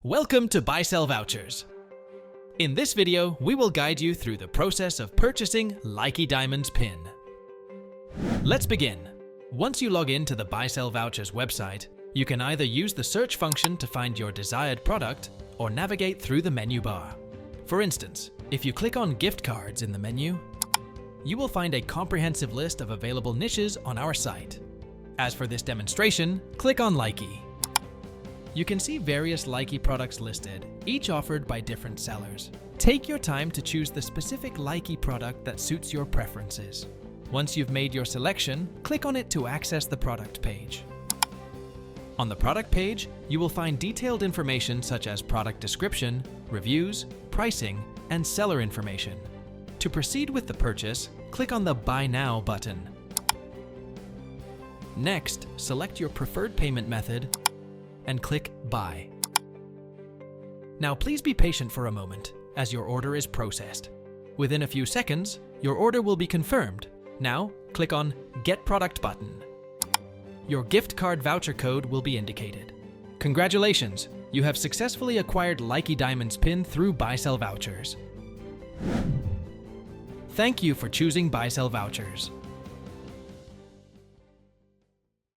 Welcome to Buy Sell Vouchers. In this video, we will guide you through the process of purchasing Likee Diamonds PIN. Let's begin. Once you log in to the Buy Sell Vouchers website, you can either use the search function to find your desired product or navigate through the menu bar. For instance, if you click on gift cards in the menu, you will find a comprehensive list of available niches on our site. As for this demonstration, click on Likee. You can see various Likee products listed, each offered by different sellers. Take your time to choose the specific Likee product that suits your preferences. Once you've made your selection, click on it to access the product page. On the product page, you will find detailed information such as product description, reviews, pricing, and seller information. To proceed with the purchase, click on the Buy Now button. Next, select your preferred payment method and click Buy. Now please be patient for a moment as your order is processed. Within a few seconds, your order will be confirmed. Now, click on Get Product button. Your gift card voucher code will be indicated. Congratulations! You have successfully acquired Likee Diamonds PIN through Buy Sell Vouchers. Thank you for choosing Buy Sell Vouchers.